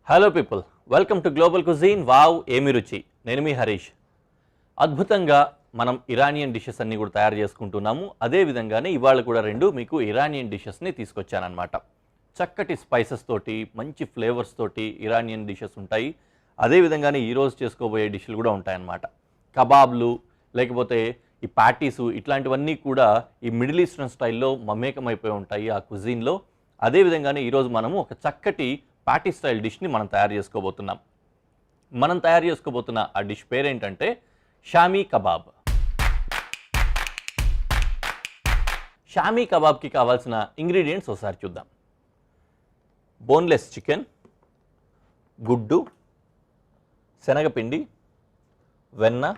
Hello people, welcome to global cuisine. Wow ఏమి రుచి. నేను మీ హరీష్. అద్భుతంగా మనం ఇరానియన్ డిషెస్ అన్నీ కూడా తయారు చేసుకుంటున్నాము. అదే విధంగానే ఇవాళ కూడా రెండు మీకు ఇరానియన్ డిషెస్ని తీసుకొచ్చానమాట. చక్కటి స్పైసెస్ తోటి, మంచి ఫ్లేవర్స్ తోటి ఇరానియన్ డిషెస్ ఉంటాయి. అదే విధంగానే ఈరోజు చేసుకోబోయే డిష్లు కూడా ఉంటాయన్నమాట. కబాబ్లు, లేకపోతే ఈ ప్యాటీసు, ఇట్లాంటివన్నీ కూడా ఈ మిడిల్ ఈస్టర్న్ స్టైల్లో మమేకమైపోయి ఉంటాయి ఆ కుజీన్లో. అదేవిధంగానే ఈరోజు మనము ఒక చక్కటి ప్యాటీ స్టైల్ డిష్ని మనం తయారు చేసుకోబోతున్నాం. మనం తయారు చేసుకోబోతున్న ఆ డిష్ పేరేంటంటే షామీ కబాబ్. షామీ కబాబ్కి కావాల్సిన ఇంగ్రీడియంట్స్ ఒకసారి చూద్దాం. బోన్లెస్ చికెన్, గుడ్డు, శనగపిండి, వెన్న,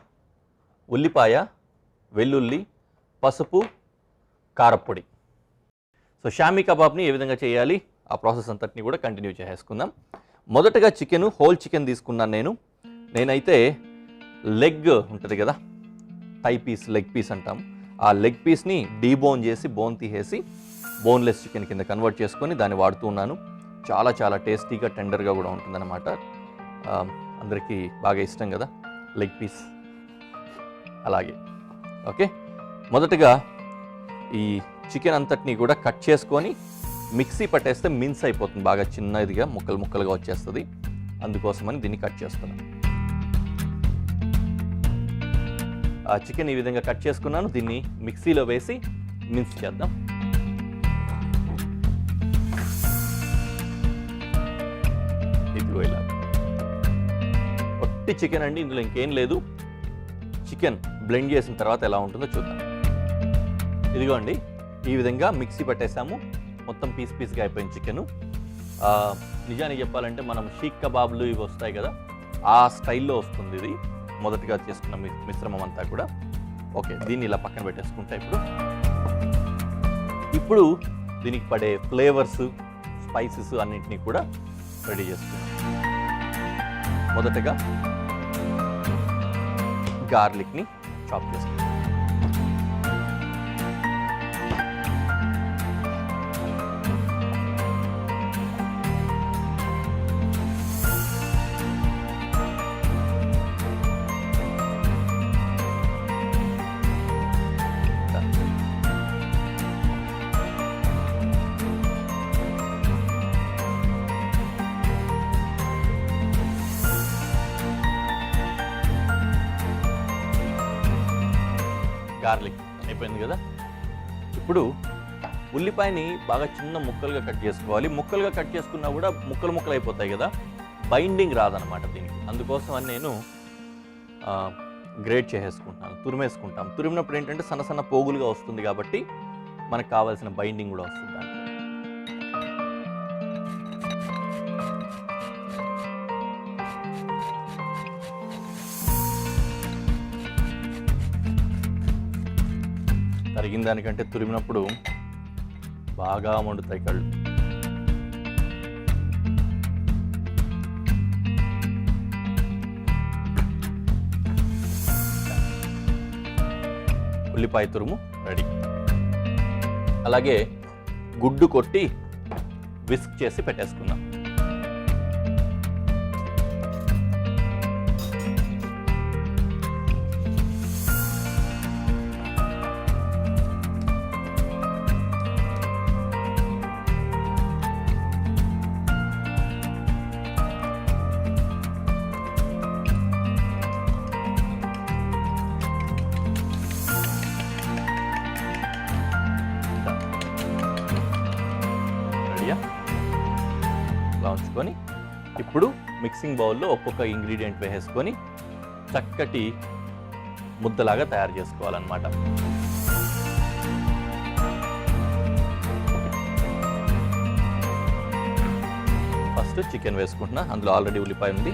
ఉల్లిపాయ, వెల్లుల్లి, పసుపు, కారప్పొడి. సో షామీ కబాబ్ని ఏ విధంగా చేయాలి, ఆ ప్రాసెస్ అంతటిని కూడా కంటిన్యూ చేసేసుకుందాం. మొదటగా చికెన్, హోల్ చికెన్ తీసుకున్నాను. నేనైతే లెగ్ ఉంటుంది కదా, థై పీస్, లెగ్ పీస్ అంటాం. ఆ లెగ్ పీస్ని డీబోన్ చేసి, బోన్ తీసేసి బోన్లెస్ చికెన్ కింద కన్వర్ట్ చేసుకొని దాన్ని వాడుతూ ఉన్నాను. చాలా చాలా టేస్టీగా, టెండర్గా కూడా ఉంటుందన్నమాట. అందరికీ బాగా ఇష్టం కదా లెగ్ పీస్. అలాగే ఓకే, మొదటగా ఈ చికెన్ అంతటిని కూడా కట్ చేసుకొని మిక్సీ పట్టేస్తే మిన్స్ అయిపోతుంది, బాగా చిన్నదిగా ముక్కలు ముక్కలుగా వచ్చేస్తుంది. అందుకోసమని దీన్ని కట్ చేస్తున్నాను. ఆ చికెన్ ఈ విధంగా కట్ చేసుకున్నాను. దీన్ని మిక్సీలో వేసి మిన్స్ చేద్దాం. ఇదిగో ఇలా ఒట్టి చికెన్ అండి, ఇందులో ఇంకేం లేదు. చికెన్ బ్లెండ్ చేసిన తర్వాత ఎలా ఉంటుందో చూద్దాం. ఇదిగో అండి, ఈ విధంగా మిక్సీ పట్టేసాము. మొత్తం పీస్ పీస్గా అయిపోయింది చికెను. నిజానికి చెప్పాలంటే మనం షీక్ కబాబ్లు ఇవి వస్తాయి కదా, ఆ స్టైల్లో వస్తుంది ఇది. మొదటిగా చేసుకున్న మిశ్రమం అంతా కూడా. ఓకే, దీన్ని ఇలా పక్కన పెట్టేసుకుంటా. ఇప్పుడు దీనికి పడే ఫ్లేవర్స్, స్పైసెస్ అన్నింటినీ కూడా రెడీ చేసుకుంటాం. మొదటగా గార్లిక్ని చాప్ చేసుకుంటాం. గార్లిక్ అయిపోయింది కదా. ఇప్పుడు ఉల్లిపాయని బాగా చిన్న ముక్కలుగా కట్ చేసుకోవాలి. ముక్కలుగా కట్ చేసుకున్నా కూడా ముక్కలు ముక్కలు అయిపోతాయి కదా, బైండింగ్ రాదనమాట దీనికి. అందుకోసం అని నేను గ్రేట్ చేసేసుకుంటున్నాను, తురిమేసుకుంటాం. తురిమినప్పుడు ఏంటంటే సన్న సన్న పోగులుగా వస్తుంది కాబట్టి మనకు కావాల్సిన బైండింగ్ కూడా వస్తుంది. తరిగిన దానికంటే తురిమినప్పుడు బాగా మండుతాయి కళ్ళు. ఉల్లిపాయ తురుము రెడీ. అలాగే గుడ్డు కొట్టి విస్క్ చేసి పెట్టేసుకున్నాం. ఇలా ఉంచుకొని ఇప్పుడు మిక్సింగ్ బౌల్లో ఒక్కొక్క ఇంగ్రీడియంట్ వేసేసుకొని చక్కటి ముద్దలాగా తయారు చేసుకోవాలన్నమాట. ఫస్ట్ చికెన్ వేసుకుంటున్నా. అందులో ఆల్రెడీ ఉల్లిపాయ ఉంది.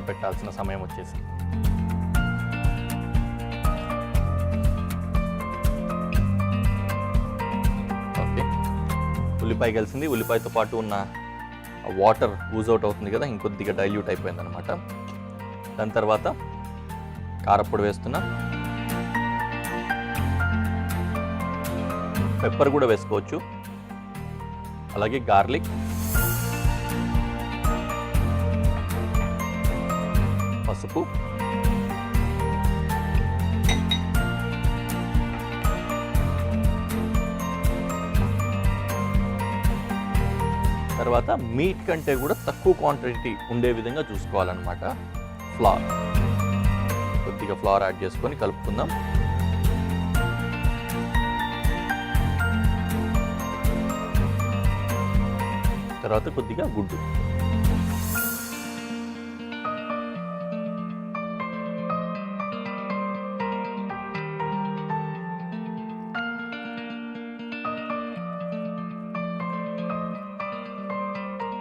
పెట్టాల్సిన సమయం వచ్చేసి ఓకే. ఉల్లిపాయ కలిసింది. ఉల్లిపాయతో పాటు ఉన్న వాటర్ యూజ్ అవుట్ అవుతుంది కదా, ఇంకొద్దిగా డైల్యూట్ అయిపోయింది అనమాట. దాని తర్వాత కారప్పొడి వేస్తున్నా. పెప్పర్ కూడా వేసుకోవచ్చు. అలాగే గార్లిక్, పసుపు, తర్వాత మీట్ కంటే కూడా తక్కువ క్వాంటిటీ ఉండే విధంగా చూసుకోవాలన్నమాట. ఫ్లవర్, కొద్దిగా ఫ్లవర్ యాడ్ చేసుకొని కలుపుకుందాం. తర్వాత కొద్దిగా గుడ్డు.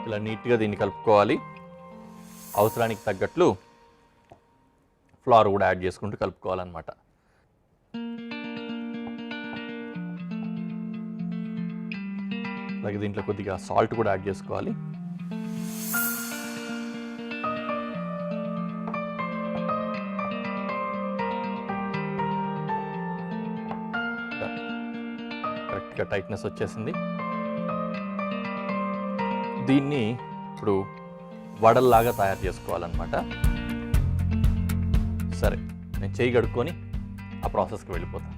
ఇలా నీట్గా దీన్ని కలుపుకోవాలి. అవసరానికి తగ్గట్లు ఫ్లవర్ కూడా యాడ్ చేసుకుంటూ కలుపుకోవాలన్నమాట. అలాగే దీంట్లో కొద్దిగా సాల్ట్ కూడా యాడ్ చేసుకోవాలి. కరెక్ట్గా టైట్నెస్ వచ్చేసింది. దీన్ని ఇప్పుడు వడల్లాగా తయారు చేసుకోవాలన్నమాట. సరే, నేను చేయి కడుక్కొని ఆ ప్రాసెస్కి వెళ్ళిపోతాను.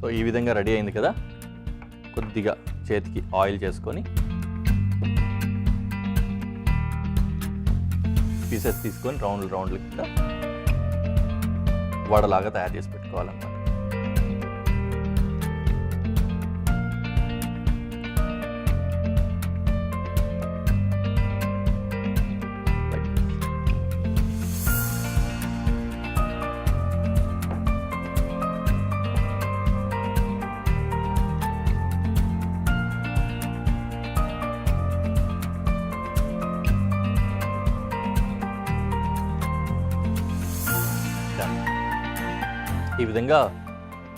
సో ఈ విధంగా రెడీ అయింది కదా. కొద్దిగా చేతికి ఆయిల్ చేసుకొని పీసెస్ తీసుకొని రౌండ్లు కింద వడలాగా తయారు చేసి పెట్టుకోవాలన్నమాట. ఈ విధంగా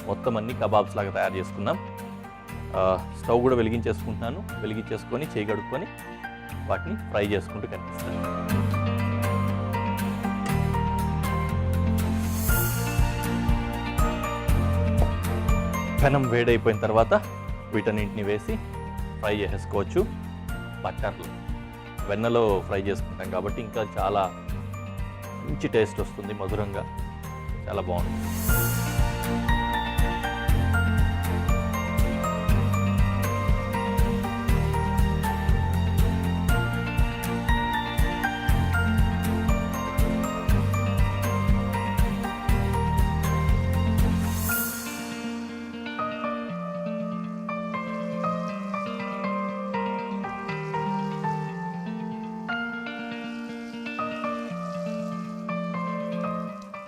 మొత్తం అన్ని కబాబ్స్ లాగా తయారు చేసుకున్నాం. స్టవ్ కూడా వెలిగించేసుకుంటున్నాను. వెలిగించేసుకొని చేయి కడుక్కొని వాటిని ఫ్రై చేసుకుంటూ కనిపిస్తాను. పెనం వేడైపోయిన తర్వాత వీటన్నింటిని వేసి ఫ్రై చేసేసుకోవచ్చు. బటర్లో, వెన్నలో ఫ్రై చేసుకుంటాం కాబట్టి ఇంకా చాలా మంచి టేస్ట్ వస్తుంది, మధురంగా చాలా బాగుంటుంది.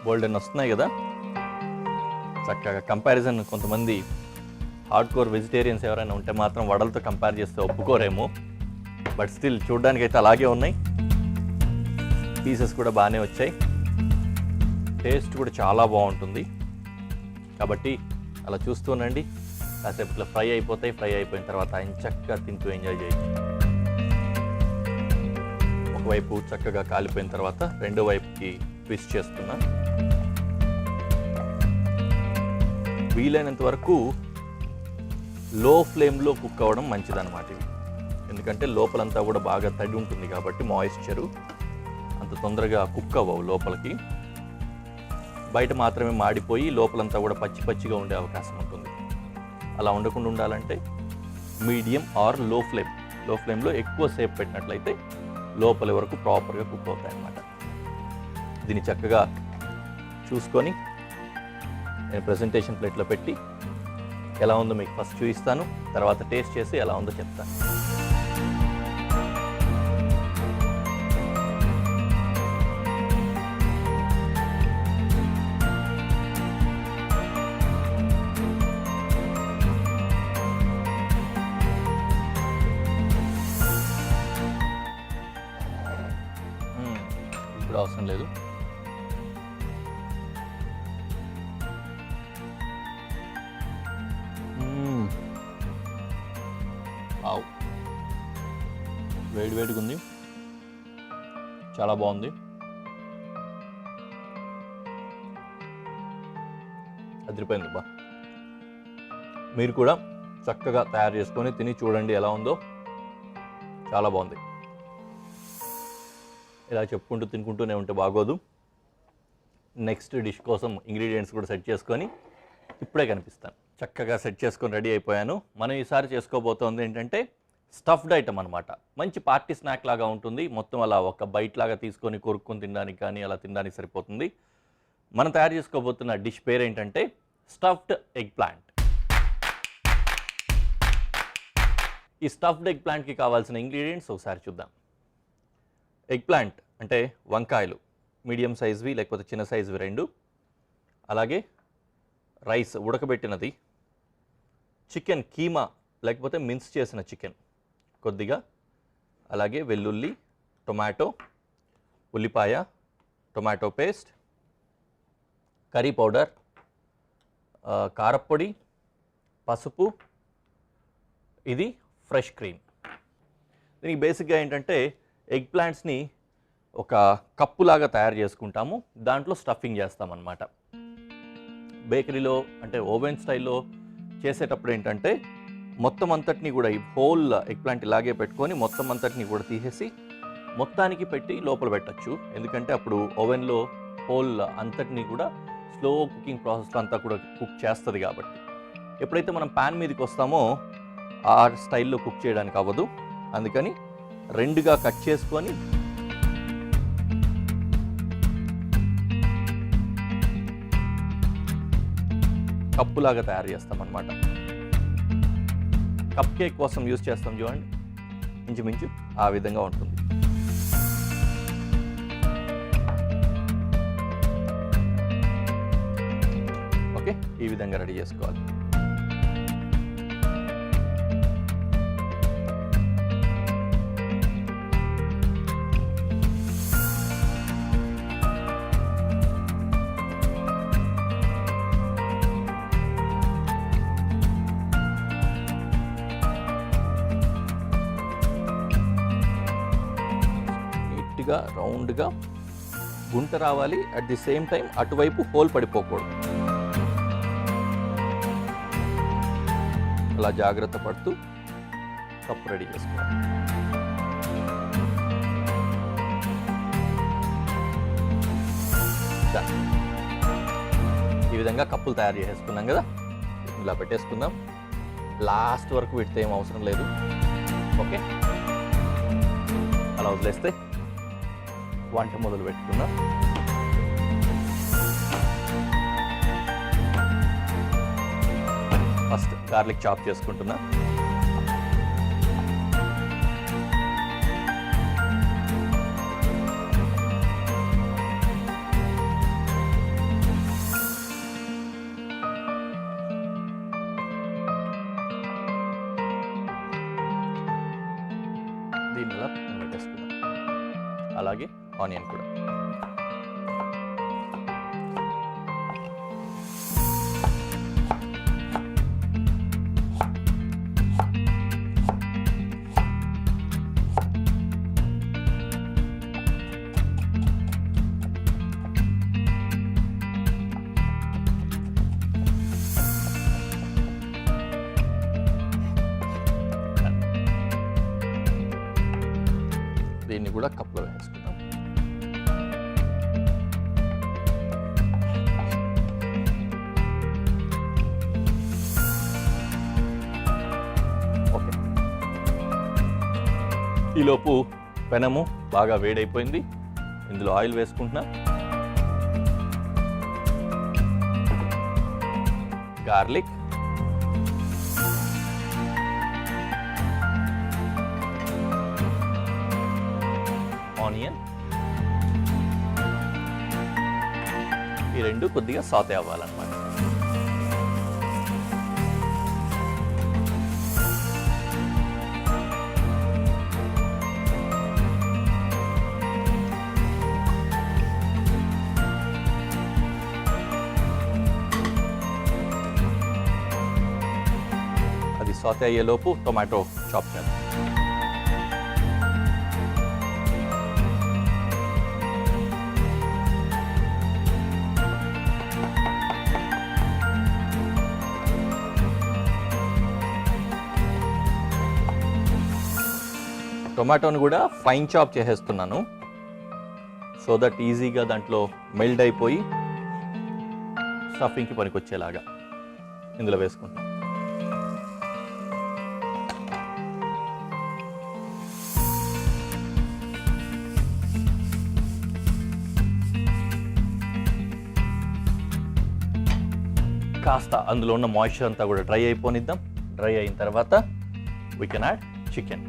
గోల్డెన్ వస్తున్నాయి కదా, చక్కగా కంపారిజన్. కొంతమంది హార్డ్ కోర్ వెజిటేరియన్స్ ఎవరైనా ఉంటే మాత్రం వడలతో కంపేర్ చేస్తే ఒప్పుకోరేమో, బట్ స్టిల్ చూడడానికి అయితే అలాగే ఉన్నాయి. పీసెస్ కూడా బాగానే వచ్చాయి, టేస్ట్ కూడా చాలా బాగుంటుంది. కాబట్టి అలా చూస్తూనండి, కాసేపట్లో ఫ్రై అయిపోతాయి. ఫ్రై అయిపోయిన తర్వాత చక్కగా తింటూ ఎంజాయ్ చేయొచ్చు. ఒకవైపు చక్కగా కాలిపోయిన తర్వాత రెండో వైపుకి ట్విస్ట్ చేస్తున్నా. వీలైనంత వరకు లో ఫ్లేమ్లో కుక్ అవ్వడం మంచిదన్నమాట ఇవి. ఎందుకంటే లోపలంతా కూడా బాగా తడి ఉంటుంది కాబట్టి మాయిశ్చరు అంత తొందరగా కుక్ అవ్వవు లోపలికి. బయట మాత్రమే మాడిపోయి లోపలంతా కూడా పచ్చి పచ్చిగా ఉండే అవకాశం ఉంటుంది. అలా ఉండకుండా ఉండాలంటే మీడియం ఆర్ లో ఫ్లేమ్లో ఎక్కువ సేపు పెట్టినట్లయితే లోపలి వరకు ప్రాపర్గా కుక్ అవుతాయి అన్నమాట. దీన్ని చక్కగా చూసుకొని నేను ప్రెజెంటేషన్ ప్లేట్లో పెట్టి ఎలా ఉందో మీకు ఫస్ట్ చూపిస్తాను, తర్వాత టేస్ట్ చేసి ఎలా ఉందో చెప్తాను. ఇప్పుడు అవసరం లేదు. వేడివేడిగా ఉంది, చాలా బాగుంది. అదిరిపోయింది బా. మీరు కూడా చక్కగా తయారు చేసుకొని తిని చూడండి ఎలా ఉందో. చాలా బాగుంది. ఇలా చెప్పుకుంటూ తినుకుంటూనే ఉంటే బాగోదు. నెక్స్ట్ డిష్ కోసం ఇంగ్రీడియంట్స్ కూడా సెట్ చేసుకొని ఇప్పుడే కనిపిస్తాను. చక్కగా సెట్ చేసుకొని రెడీ అయిపోయాను. మనం ఈసారి చేసుకోబోతోంది ఏంటంటే స్టఫ్డ్ ఐటమ్ అనమాట. మంచి పార్టీ స్నాక్ లాగా ఉంటుంది. మొత్తం అలా ఒక బైట్ లాగా తీసుకొని కొరుక్కొని తినడానికి కానీ అలా తినడానికి సరిపోతుంది. మనం తయారు చేసుకోబోతున్న డిష్ పేరు ఏంటంటే స్టఫ్డ్ ఎగ్ ప్లాంట్. ఈ స్టఫ్డ్ ఎగ్ ప్లాంట్కి కావాల్సిన ఇంగ్రీడియంట్స్ ఒకసారి చూద్దాం. ఎగ్ ప్లాంట్ అంటే వంకాయలు, మీడియం సైజ్వి లేకపోతే చిన్న సైజువి 2, అలాగే రైస్ ఉడకబెట్టినది, చికెన్ కీమా లేకపోతే మిన్స్ చేసిన చికెన్ కొద్దిగా, అలాగే వెల్లుల్లి, టొమాటో, ఉల్లిపాయ, టొమాటో పేస్ట్, కర్రీ పౌడర్, కారప్పొడి, పసుపు, ఇది ఫ్రెష్ క్రీమ్. దీనికి బేసిక్గా ఏంటంటే ఎగ్ ప్లాంట్స్ని ఒక కప్పులాగా తయారు చేసుకుంటాము, దాంట్లో స్టఫింగ్ చేస్తామన్నమాట. బేకరీలో అంటే ఓవెన్ స్టైల్లో చేసేటప్పుడు ఏంటంటే మొత్తం అంతటిని కూడా ఈ హోల్ ఎగ్ ప్లాంట్ ఇలాగే పెట్టుకొని మొత్తం అంతటిని కూడా తీసేసి మొత్తానికి పెట్టి లోపల పెట్టచ్చు. ఎందుకంటే అప్పుడు ఓవెన్లో హోల్ అంతటిని కూడా స్లో కుకింగ్ ప్రాసెస్లో అంతా కూడా కుక్ చేస్తుంది కాబట్టి. ఎప్పుడైతే మనం ప్యాన్ మీదకి వస్తామో ఆ స్టైల్లో కుక్ చేయడానికి అవ్వదు. అందుకని 2గా కట్ చేసుకొని కప్పులాగా తయారు చేస్తామన్నమాట. కప్ కేక్ కోసం యూజ్ చేస్తాం చూడండి, ఇంచుమించు ఆ విధంగా ఉంటుంది. ఓకే, ఈ విధంగా రెడీ చేసుకోవాలి. రౌండ్గా గుంట రావాలి. అట్ ది సేమ్ టైం అటువైపు హోల్ పడిపోకూడదు. అలా జాగ్రత్త పడుతూ కప్పు రెడీ చేసుకోవాలి. ఈ విధంగా కప్పులు తయారు చేసేసుకున్నాం కదా, ఇలా పెట్టేసుకుందాం. లాస్ట్ వరకు పెడితే ఏం అవసరం లేదు. ఓకే, అలా వదిలేస్తే వంట మొదలు పెట్టుకుందాం. ఫస్ట్ గార్లిక్ చాప్ చేసుకుంటున్నా. దీన్ని ఇలా పెట్టేసుకుందాం. అలాగే ఆనియన్ కూడా. దీన్ని కూడా కప్లో వేసుకుందాం. ఓకే, ఈలోపు పెనము బాగా వేడైపోయింది. ఇందులో ఆయిల్ వేసుకుంటున్నా. గార్లిక్, ఆనియన్, ఈ రెండు కొద్దిగా సాతే అవ్వాలన్నమాట. అది సాతే అయ్యేలోపు టొమాటో చాప్ చేద్దాం. టొమాటోని కూడా ఫైన్ చాప్ చేసేస్తున్నాను, సో దట్ ఈజీగా దాంట్లో మెల్ట్ అయిపోయి స్టఫింగ్కి పనికొచ్చేలాగా ఇందులో వేసుకుంటాం. కాస్త అందులో ఉన్న మాయిశ్చర్ అంతా కూడా డ్రై అయిపోనిద్దాం. డ్రై అయిన తర్వాత we can add chicken.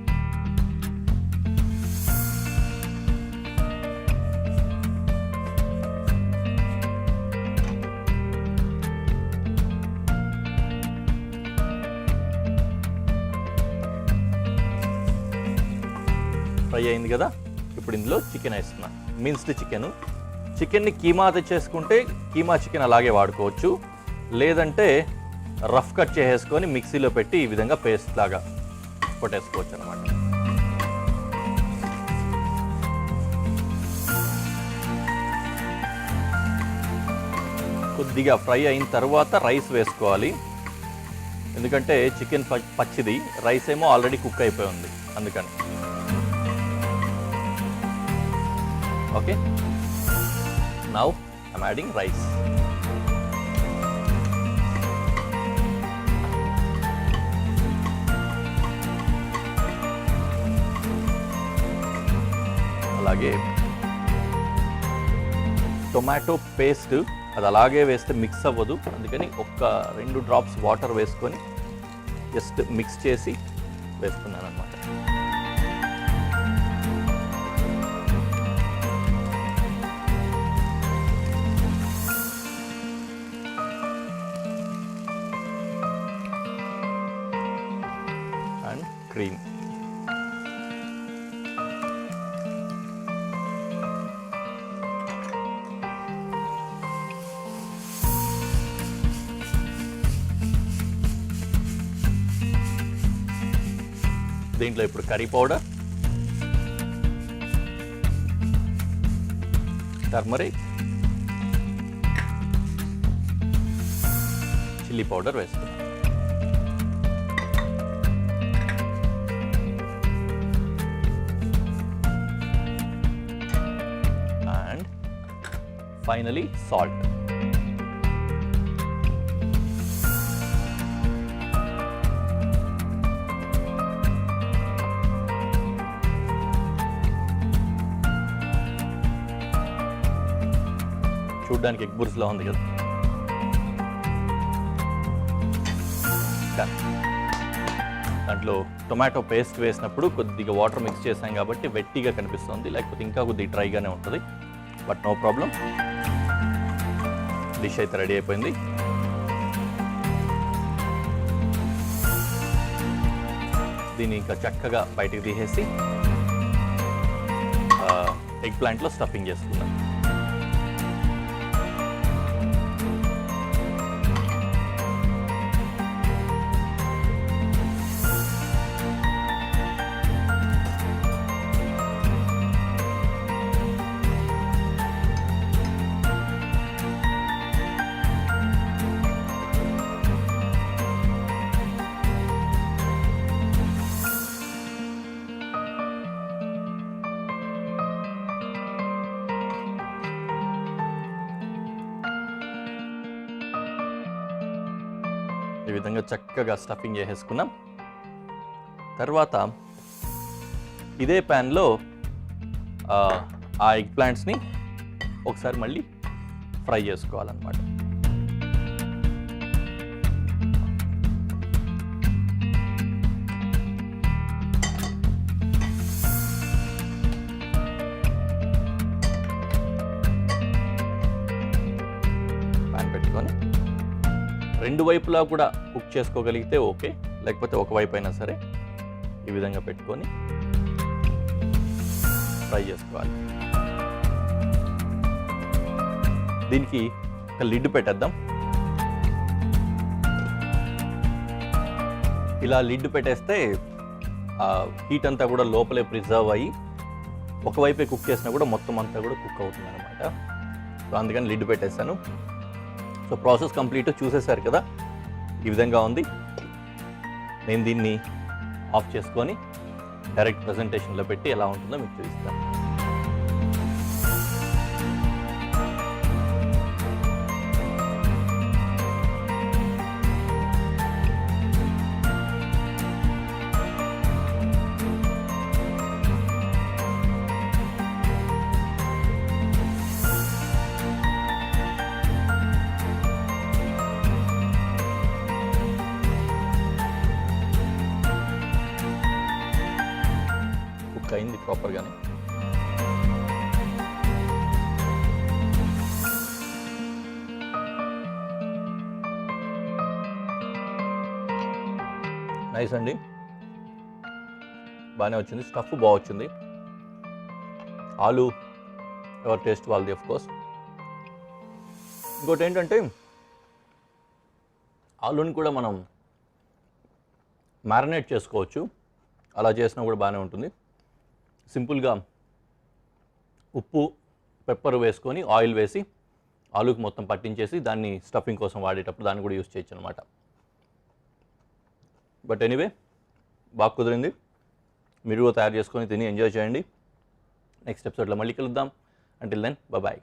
Fry అయింది కదా, ఇప్పుడు ఇందులో చికెన్ వేస్తున్నాను. మిన్స్డ్ చికెన్ని కీమా తెచ్చేసుకుంటే కీమా చికెన్ అలాగే వాడుకోవచ్చు, లేదంటే రఫ్ కట్ చేసేసుకొని మిక్సీలో పెట్టి ఈ విధంగా పేస్ట్ లాగా కొట్టేసుకోవచ్చు అన్నమాట. కొద్దిగా ఫ్రై అయిన తర్వాత రైస్ వేసుకోవాలి, ఎందుకంటే చికెన్ పచ్చిది, రైస్ ఏమో ఆల్రెడీ కుక్ అయిపోయి ఉంది అందుకని. Okay, now I'm adding rice. అలాగే టొమాటో పేస్ట్ అది అలాగే వేస్తే మిక్స్ అవ్వదు, అందుకని ఒక 2 డ్రాప్స్ వాటర్ వేసుకొని జస్ట్ మిక్స్ చేసి వేస్తున్నాను అన్నమాట. And cream. దీంట్లో ఇప్పుడు curry powder, turmeric, chilli powder వేస్తున్నాం. And finally salt. చూడ్డానికి ఎగ్ బుర్స్లా ఉంది కదా. దాంట్లో టొమాటో పేస్ట్ వేసినప్పుడు కొద్దిగా వాటర్ మిక్స్ చేసాం కాబట్టి వెట్టిగా కనిపిస్తుంది, లేకపోతే ఇంకా కొద్దిగా డ్రైగానే ఉంటుంది. బట్ నో ప్రాబ్లం, డిష్ అయితే రెడీ అయిపోయింది. దీన్ని ఇంకా చక్కగా బయటికి తీసేసి ఎగ్ ప్లాంట్లో స్టఫింగ్ చేసుకుందాం. ఈ విధంగా చక్కగా స్టఫింగ్ చేసేసుకున్నాం. తర్వాత ఇదే ప్యాన్లో ఆ ఎగ్ ప్లాంట్స్ని ఒకసారి మళ్ళీ ఫ్రై చేసుకోవాలన్నమాట. ప్యాన్ పెట్టుకొని రెండు వైపులా కూడా కుక్ చేసుకోగలిగితే ఓకే, లేకపోతే ఒకవైపు అయినా సరే ఈ విధంగా పెట్టుకొని ఫ్రై చేసుకోవాలి. దీనికి ఒక లిడ్ పెట్టేద్దాం. ఇలా లిడ్ పెట్టేస్తే హీట్ అంతా కూడా లోపలే ప్రిజర్వ్ అయ్యి ఒకవైపే కుక్ చేసినా కూడా మొత్తం అంతా కూడా కుక్ అవుతుంది అనమాట. సో అందుకని లిడ్ పెట్టేశాను. సో ప్రాసెస్ కంప్లీట్ చూసేశారు కదా, ఈ విధంగా ఉంది. నేను దీన్ని ఆఫ్ చేసుకొని డైరెక్ట్ ప్రజెంటేషన్లో పెట్టి ఎలా ఉంటుందో మీకు చూపిస్తాను. కుక్ అయింది ప్రాపర్గానే. నైస్ అండి, బాగానే వచ్చింది. స్టఫ్ బాగా వచ్చింది. ఆలు ఎవరి టేస్ట్ వాళ్ళది ఆఫ్ కోర్స్. ఇంకోటి ఏంటంటే ఆలుని కూడా మనం మ్యారినేట్ చేసుకోవచ్చు. అలా చేసినా కూడా బాగానే ఉంటుంది. సింపుల్గా ఉప్పు పెప్పర్ వేసుకొని ఆయిల్ వేసి ఆలుకి మొత్తం పట్టించేసి దాన్ని స్టఫింగ్ కోసం వాడేటప్పుడు దాన్ని కూడా యూస్ చేయొచ్చు అనమాట. బట్ ఎనీవే బాగా కుదిరింది. మీరు కూడా తయారు చేసుకొని తిని ఎంజాయ్ చేయండి. నెక్స్ట్ ఎపిసోడ్లో మళ్ళీ కలుద్దాం. Until then bye.